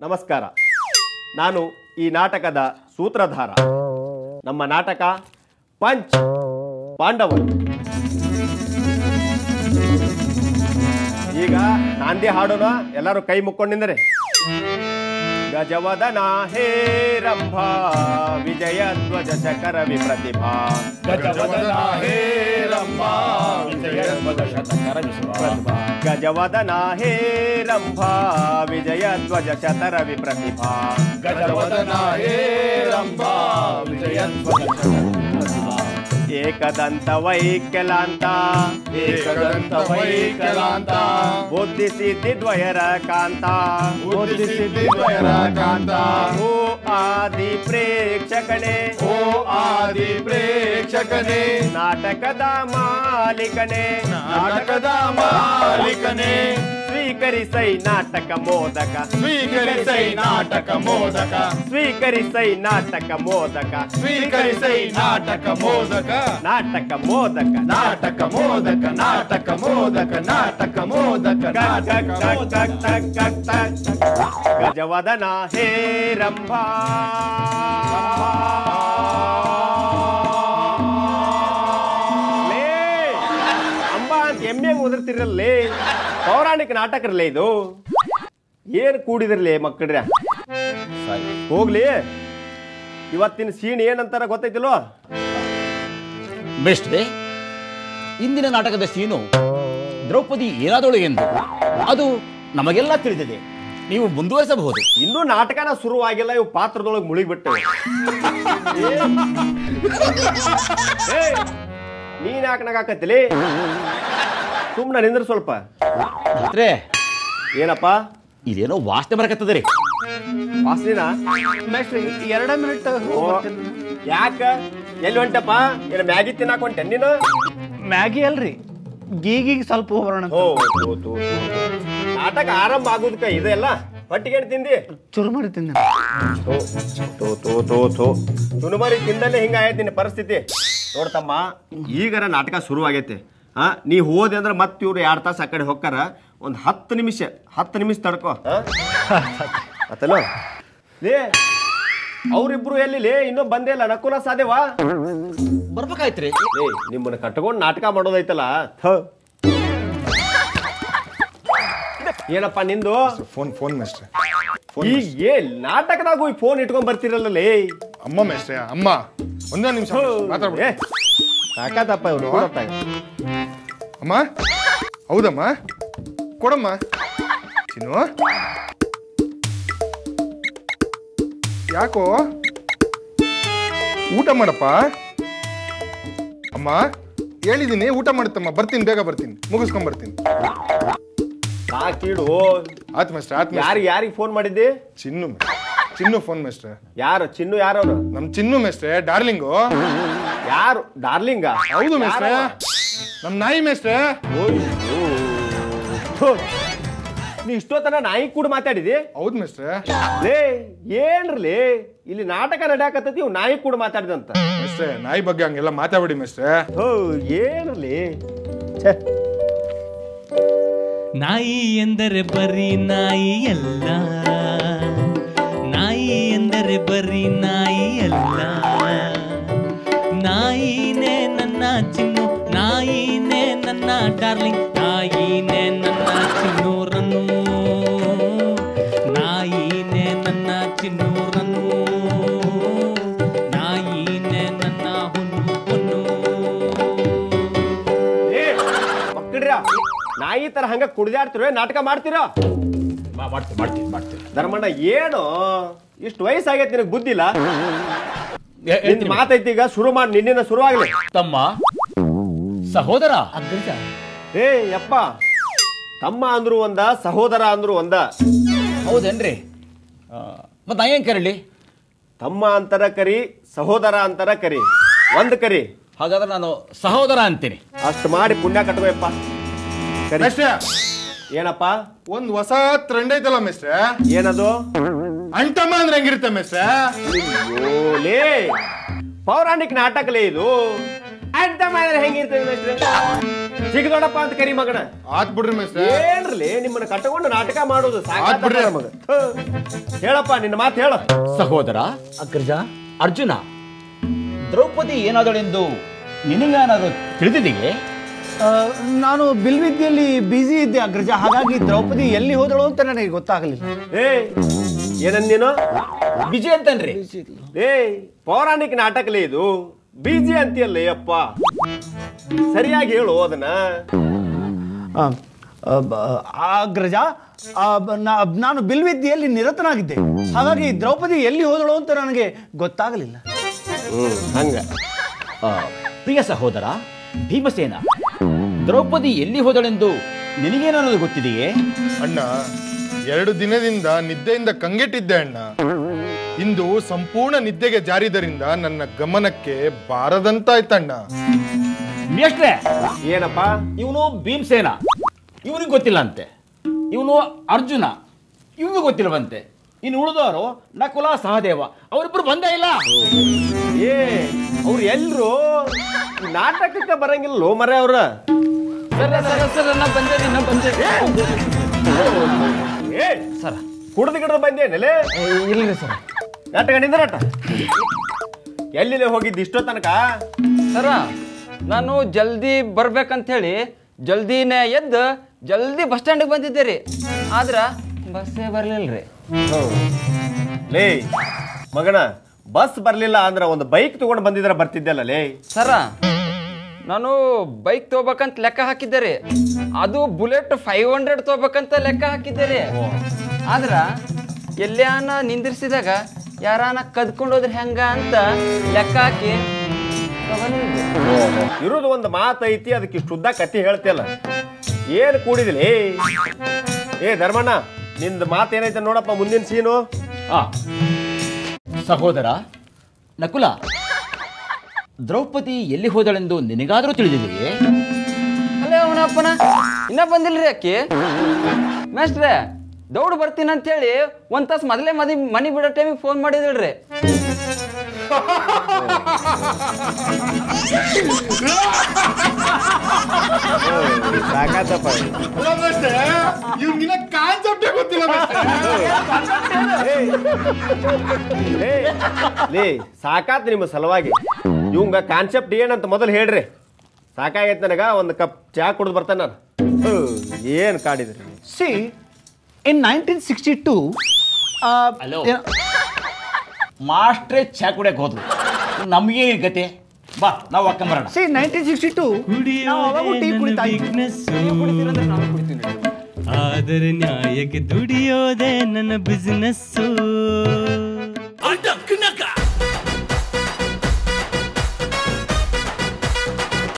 ನಮಸ್ಕಾರ. ನಾನು ಈ ನಾಟಕದ ಸೂತ್ರಧಾರ. ನಮ್ಮ ನಾಟಕ ಪಂಚ್ ಪಾಂಡವರು. ಈಗ ನಾಂದಿ ಹಾಡೋಣ, ಎಲ್ಲರೂ ಕೈ ಮುಕ್ಕೊಂಡಿಂದರೆ. ಗಜವದನ ಹೇರಂಭಾ ವಿಜಯ ಧ್ವಜ ಶಕರ ವಿಪ್ರತಿಭಾ. ಗಜವದನ ಹೇರಂಭಾ ವಿಜಯ ಧ್ವಜ ಶಕರ ವಿಪ್ರತಿಭಾ. ಗಜವದನ ಹೇರಂಭಾ ವಿಜಯ ಧ್ವಜ ಶತರ ವಿಪ್ರತಿಭಾ. ಗಜವದನ ಹೇರಂಭಾ ವಿಜಯ ಧ್ವಜ ಶಕರ ವಿಪ್ರತಿಭಾ. ಏಕದಂತ ವೈಕಲಾಂತ ಏಕದಂತ ವೈಕಲಾಂತ ಬುದ್ಧಿ ಸಿದ್ಧಿ ದ್ವಯರ ಕಾಂತ. ಬುದ್ಧಿ ಸಿದ್ಧಿ ದ್ವಯರ ಕಾಂತ. ಓ ಆದಿ ಪ್ರೇಕ್ಷಕನೇ, ಓ ಆದಿ ಪ್ರೇಕ್ಷಕನೇ, ನಾಟಕದ ಮಾಲೀಕನೇ, ನಾಟಕದ ಮಾಲೀಕನೇ, ಸ್ವೀಕರಿಸೈ ನಾಟಕ ಮೋದಕ. ಸ್ವೀಕರಿಸೈ ನಾಟಕ ಮೋದಕ. ಸ್ವೀಕರಿಸೈ ನಾಟಕ ಮೋದಕ. ಸ್ವೀಕರಿಸೈ ನಾಟಕ ಮೋದಕ. ನಾಟಕ ಮೋದಕ. ನಾಟಕ ಮೋದಕ. ನಾಟಕ ಮೋದಕ. ನಾಟಕ ಮೋದಕ. ಗಜವದನ ಹೇರಂಭಾ. ಅಂಬ ಅಂತ ಎಮ್ಮೆ ಓದಿರ್ತಿರಲ್ಲೇ, ಪೌರಾಣಿಕ ನಾಟಕರಲ್ಲೇ ಇದು. ಏನ್ ಕೂಡಿದ್ರಲ್ಲೇ ಮಕ್ಕಳ್ರ? ಹೋಗ್ಲಿ, ಇವತ್ತಿನ ಸೀನ್ ಏನಂತಾರ ಗೊತ್ತೈತಿಲ್ವ? ಮೇಷ್ಟ್ರೆ, ಇಂದಿನ ನಾಟಕದ ಸೀನು ದ್ರೌಪದಿ ಏನಾದಳು ಎಂದು ಅದು ನಮಗೆಲ್ಲ ತಿಳಿದಿದೆ. ನೀವು ಮುಂದುವರಿಸಬಹುದು. ಇನ್ನೂ ನಾಟಕನ ಶುರುವಾಗಿಲ್ಲ, ಇವು ಪಾತ್ರದೊಳಗೆ ಮುಳುಗಿಬಿಟ್ಟು. ನೀನ್ ಯಾಕೆ ನಗಾಕತ್ತಿಲಿ? ಸುಮ್ಮನೆ ನಿಂದ್ರ ಸ್ವಲ್ಪ. ಮಾತ್ರೆ, ಏನಪ್ಪ ಇದೇನೋ ವಾಸನೆ ಬರಕತ್ತದ್ರಿ. ವಾಸನಿನ? ಎರಡ ಮಿನಿಟ್ ಯಾಕ? ಎಲ್ಲಿ ಹೊಂಟಪ್ಪ? ಏನ ಮ್ಯಾಗಿ ತಿನ್ನಾಕ ಹೊಂಟೆ ನೀನು? ಮ್ಯಾಗಿ ಅಲ್ರಿ, ಗೀಗಿಗೆ ಸ್ವಲ್ಪ ಹೋಗೋಣ. ನಾಟಕ ಆರಂಭ ಆಗೋದಕ್ಕ ಇದೆಲ್ಲ ಹೊಟ್ಟಿಗೆ ತಿಂದಿ ಚುರು ಮಾಡಿ ತಿಂದ. ಚುನುಮರಿ ತಿಂದಲ್ಲೇ ಹಿಂಗ ಆಗೈತಿ ನಿನ್ನ ಪರಿಸ್ಥಿತಿ. ನೋಡ್ತಮ್ಮ, ಈಗರ ನಾಟಕ ಶುರು ಆಗೈತೆ. ನೀ ಹೋದೆ ಅಂದ್ರೆ ಮತ್ತೆ ಇವ್ರು 2 ತಾಸು ಆ ಕಡೆ ಹೊಕ್ಕಾರ. ಒಂದು 10 ನಿಮಿಷ ತಡ್ಕೋ. ಆತಲ್ಲ ಲೇ, ಅವ್ರಿಬ್ರು ಎಲ್ಲಿ ಇನ್ನೂ ಬಂದೇ ಇಲ್ಲ. ನಕುಲ ಸಾದೇವಾ ಬರ್ಬೇಕಾಯ್ತ್ರಿ. ಏ, ನಿಮ್ಮನ್ನ ಕಟ್ಕೊಂಡು ನಾಟಕ ಮಾಡೋದೈತಲ್ಲ. ಏನಪ್ಪ ನಿಂದು? ಫೋನ್ ಮೇಸ್ಟ್ರೆ. ಈಗ ನಾಟಕದಾಗ ಹೋಗಿ ಫೋನ್ ಇಟ್ಕೊಂಡ್ ಬರ್ತಿರಲ್ಲೇ. ಅಮ್ಮ ಮೇಸ್ಟ್ರೆ, ಅಮ್ಮ ಒಂದೇ ನಿಮಿಷ ಮಾತಾಡ್ಬಿಡಿ. ಸಾಕಾದಪ್ಪ ಇವ್ರು. ಅಮ್ಮ, ಹೌದಮ್ಮ, ಕೊಡಮ್ಮ. ಚಿನ್ನು, ಯಾಕೋ? ಊಟ ಮಾಡಪ್ಪ. ಅಮ್ಮ ಹೇಳಿದೀನಿ, ಊಟ ಮಾಡುತ್ತಮ್ಮ. ಬರ್ತೀನಿ, ಬೇಗ ಬರ್ತೀನಿ, ಮುಗಿಸ್ಕೊಂಡ್ ಬರ್ತೀನಿ. ಸಾಕಿಡು. ಆತ್ ಮೇಸ್ಟ್ರೆ, ಆತ್ ಮೇಸ್ಟ್ರೆ. ಯಾರಿಗೆ ಫೋನ್ ಮಾಡಿದ್ದಿ? ಚಿನ್ನು ಫೋನ್ ಮೇಸ್ಟ್ರೆ. ಯಾರು ಚಿನ್ನು? ಯಾರವ್ರು? ನಮ್ ಚಿನ್ನು ಮೇಸ್ಟ್ರೆ, ಡಾರ್ಲಿಂಗು. ಯಾರು ಡಾರ್ಲಿಂಗ? ಹೌದು ಮೇಸ್ಟ್ರೆ, ನಮ್ ನಾಯಿ ಮೇಸ್ಟ್ರೆ. ನೀ ಇಷ್ಟೊತ್ತನ ನಾಯಿ ಕೂಡ ಮಾತಾಡಿದಿ? ಹೌದು ಮೇಸ್ಟ್ರೆ. ಲೇ, ಏನ್ರಲಿ ಇಲ್ಲಿ ನಾಟಕ ನಡೆಯಾಕತ್ತೈತಿ, ಇವ್ ನಾಯಿ ಕೂಡ ಮಾತಾಡಿದಂತ. ಮೇಸ್ಟ್ರೆ, ನಾಯಿ ಬಗ್ಗೆ ಹಂಗೆಲ್ಲ ಮಾತಾಡ್ಬೇಡಿ ಮೇಸ್ಟ್ರೆ. ಏನ್ರಲಿ? ನಾಯಿ ಎಂದರೆ ಬರೀ ನಾಯಿ ಅಲ್ಲ, ನಾಯಿ ಎಂದರೆ ಬರೀ ನಾಯಿ ಅಲ್ಲ. ನಾಯಿನೇ ನನ್ನ ಚಿನ್ನು, ನಾಯಿನೇ ನನ್ನ ಡಾರ್ಲಿಂಗ್, ನಾಯಿನೇ ನನ್ನ ಚಿನ್ನು ರನ್ನು, ನಾಯಿನೇ ನನ್ನ ಚಿನ್ನು ರನ್ನು, ನಾಯಿನೇ ನನ್ನ ಹುನ್ನು ಹೊನ್ನು. ಮಕ್ಕಳ್ರ, ನಾಯಿ ತರ ಹಂಗ ಕುಡ್ದಾಡ್ತಿರೋ ನಾಟಕ ಮಾಡ್ತಿರೋ? ಮಾಡ್ತೀವಿ. ಧರ್ಮಣ್ಣ, ಏನು ಇಷ್ಟು ವಯಸ್ಸಾಗೈತಿ, ನಿನಗೆ ಬುದ್ಧಿಲ್ಲ? ಮಾತೈತಿ, ಈಗ ಶುರು ಮಾಡಿ. ನಿನ್ನಿಂದ ಶುರುವಾಗ್ಲಿ. ತಮ್ಮ, ಸಹೋದರ. ಏ ಯಪ್ಪ, ತಮ್ಮ ಅಂದ್ರು ಒಂದ, ಸಹೋದರ ಅಂದ್ರು ಒಂದ. ಹೌದೇನ್ರಿ? ಮತ್ ನಾ ಏನ್ ಕರೀಲಿ? ತಮ್ಮ ಅಂತರ ಕರಿ, ಸಹೋದರ ಅಂತರ ಕರಿ, ಒಂದ್ ಕರಿ. ಹಾಗಾದ್ರೆ ನಾನು ಸಹೋದರ ಅಂತೀನಿ. ಅಷ್ಟು ಮಾಡಿ ಪುಣ್ಯ ಕಟ್ಬೇಕಪ್ಪ. ಮೇಸ್ಟ್ರೆ, ಏನಪ್ಪ? ಒಂದ್ ಹೊಸ ಟ್ರೆಂಡ್ ಐತಲ್ಲ ಮೇಸ್ಟ್ರೆ. ಏನದು? ಅಂಟಮ್ಮ ಅಂದ್ರೆ ಹೆಂಗಿರುತ್ತೆ ಮೇಸ್ಟ್ರೆ? ಲೇ, ಪೌರಾಣಿಕ ನಾಟಕಲೇ ಇದು. ಅಂತ ಮಾಡಿದ್ರೆ ಹೆಂಗಿರ್ತದೆ? ಸಿಗದೊಡಪ್ಪ ಅಂತ ಕರಿ ಮಗನ. ಆತ್ ಬಿಡ್ರಿ ಮೇಸ್ಟ್ರೆ. ಏನ್ರಲಿ ನಿಮ್ಮನ್ನ ಕಟ್ಟಕೊಂಡು ನಾಟಕ ಮಾಡೋದು ಆತ್ ಬಿಡ್ರಿ. ಮಗ. ಹೇಳಪ್ಪ ನಿನ್ನ ಮಾತು ಹೇಳ. ಸಹೋದರ ಅಗ್ರಜ, ಅರ್ಜುನ, ದ್ರೌಪದಿ ಏನಾದಳೆಂದು ನಿನಗೇನಾದರೂ ತಿಳಿದಿದೆಯೇ? ನಾನು ಬಿಲ್ವಿದ್ಯೆಯಲ್ಲಿ ಬ್ಯುಸಿ ಇದ್ದೆ ಅಗ್ರಜ, ಹಾಗಾಗಿ ದ್ರೌಪದಿ ಎಲ್ಲಿ ಹೋದಳು ಅಂತ ನನಗೆ ಗೊತ್ತಾಗಲಿಲ್ಲ. ಏನಂದ್ ನೀನು? ಬಿಜಿ ಅಂತನ್ರಿ. ಪೌರಾಣಿಕ ನಾಟಕಲೇ ಇದು, ಬಿಜಿ ಅಂತೀಯಲ್ಲ ಅಪ್ಪ. ಸರಿಯಾಗಿ ಹೇಳು ಅದನ್ನ. ಅಗ್ರಜ, ನಾನು ಬಿಲ್ವಿದ್ಯೆಯಲ್ಲಿ ನಿರತನಾಗಿದ್ದೆ, ಹಾಗಾಗಿ ದ್ರೌಪದಿ ಎಲ್ಲಿ ಹೋದಳು ಅಂತ ನನಗೆ ಗೊತ್ತಾಗಲಿಲ್ಲ. ಹಂಗ. ಪ್ರಿಯ ಸಹೋದರ ಭೀಮಸೇನ, ದ್ರೌಪದಿ ಎಲ್ಲಿ ಹೋದಳೆಂದು ನಿನಗೇನಾದರೂ ಗೊತ್ತಿದೆಯೇ? ಅಣ್ಣ, 2 ದಿನದಿಂದ ನಿದ್ದೆಯಿಂದ ಕಂಗೆಟ್ಟಿದ್ದೆ ಅಣ್ಣ. ಇಂದು ಸಂಪೂರ್ಣ ನಿದ್ದೆಗೆ ಜಾರಿದರಿಂದ ನನ್ನ ಗಮನಕ್ಕೆ ಬಾರದಂತಾಯ್ತಣ್ಣ. ಮೇಷ್ಟ್ರೆ, ಏನಪ್ಪ? ಇವನು ಭೀಮಸೇನ, ಇವನಿಗೆ ಗೊತ್ತಿಲ್ಲ ಅಂತೆ. ಇವನು ಅರ್ಜುನ, ಇವನಿಗೆ ಗೊತ್ತಿಲ್ಲವಂತೆ. ಇನ್ನು ಉಳಿದವರು ನಕುಲ ಸಹದೇವ, ಅವರಿಬ್ರು ಬಂದೇ ಇಲ್ಲ. ಅವ್ರು ಎಲ್ರು ನಾಟಕಕ್ಕೆ ಬರಂಗಿಲ್ಲ ಮರ ಅವ್ರ. ಸರ, ಕುಡ್ದು ಗಿಡದ ಬಂದೇನಲ್ಲೇ? ಇಲ್ಲರಿ ಸರ್. ನಾಟಕ ಎಲ್ಲಿ ಹೋಗಿದ್ದು ಇಷ್ಟೋ ತನಕ? ಸರ, ನಾನು ಜಲ್ದಿ ಬರ್ಬೇಕಂತ ಹೇಳಿ ಜಲ್ದಿನೇ ಎದ್ದು ಜಲ್ದಿ ಬಸ್ ಸ್ಟ್ಯಾಂಡಿಗೆ ಬಂದಿದ್ದೆ ರೀ. ಆದ್ರ ಬಸ್ಸೇ ಬರ್ಲಿಲ್ರಿ. ಲೇ ಮಗನ, ಬಸ್ ಬರ್ಲಿಲ್ಲ ಅಂದ್ರ ಒಂದು ಬೈಕ್ ತಗೊಂಡು ಬಂದಿದ್ರ ಬರ್ತಿದ್ದಲ್ಲ ಲೇ. ಸರ, ನಾನು ಬೈಕ್ ತಗೋಬೇಕಂತ ಲೆಕ್ಕ ಹಾಕಿದ್ದೆ ರೀ. ಅದು ಬುಲೆಟ್ 500 ತಗೋಬೇಕಂತ ಲೆಕ್ಕ ಹಾಕಿದ್ದೆ ರೀ. ಆದ್ರ ಎಲ್ಲಾನ ನಿಂದಿರ್ಸಿದಾಗ ಯಾರಾನ ಕದ್ಕೊಂಡೋದ್ರೆ ಹೆಂಗ ಅಂತ ಲೆಕ್ಕ ಹಾಕಿ ಇರೋದು ಒಂದು ಮಾತು ಐತಿ, ಅದಕ್ಕೆ ಶುದ್ಧ ಕತ್ತಿ ಹೇಳ್ತಿಯಲ್ಲ. ಏನ್ ಕೂಡಿದಿಲಿ? ಧರ್ಮಣ್ಣ, ನಿಂದ ಮಾತು ಏನೈತೆ ನೋಡಪ್ಪ ಮುಂದಿನ ಸೀನು. ಸಹೋದರ ನಕುಲ, ದ್ರೌಪದಿ ಎಲ್ಲಿ ಹೋದಳೆಂದು ನಿನಗಾದರೂ ತಿಳಿದಿದೆಯೇ? ಅಲ್ಲೇ ಅವನಪ್ಪನ ಇನ್ನ ಬಂದಿಲ್ರಿ ಅಕ್ಕಿ. ಮೇಸ್ಟ್ರೆ, ದೌಡ್ ಬರ್ತೀನಿ ಅಂತ ಹೇಳಿ 1 ತಾಸು ಮೊದಲೇ ಮನಿ ಬಿಡೋ ಟೈಮಿಗೆ ಫೋನ್ ಮಾಡಿದಿಲ್ರಿ. ಸಾಕಾತಪ್ಪ. ಇವ್ನಿಗಿನ್ನ ಕಾನ್ಸೆಪ್ಟೇ ಗೊತ್ತಿಲ್ಲ ಲೇ ಸಾಕಾತ್ ನಿಮ್ಮ ಸಲುವಾಗಿ. ಇವಂಗ ಕಾನ್ಸೆಪ್ಟ್ ಏನಂತ ಮೊದಲು ಹೇಳ್ರಿ. ಸಾಕಾಗೈತೆ ನನಗ. ಒಂದು ಕಪ್ ಚಾ ಕುಡಿದು ಬರ್ತಾನೆ ನಾನು. ಏನ್ ಕಾಡಿದ್ರಿ? ಸಿ, ಇನ್ 1962 ಹಲೋ, ಮಾಸ್ಟ್ರೇ ಚಾ ಕುಡಿಯಕ್ಕೆ ಹೋದ್ರು, ನಮಗೆ ಗತೆ. ಬಾ, ನಾವು ಹಾಕೊಂಬರೋಣ. ಸಿ 1962 ನಾವು ಅವಾಗೂ ಟೀ ಕುಡಿತಾ ಇದ್ವಿ. ಆದರೆ ನ್ಯಾಯಕ್ಕೆ ದುಡಿಯೋದೇ ನನ್ನ ಬಿಸಿನೆಸ್ಸು.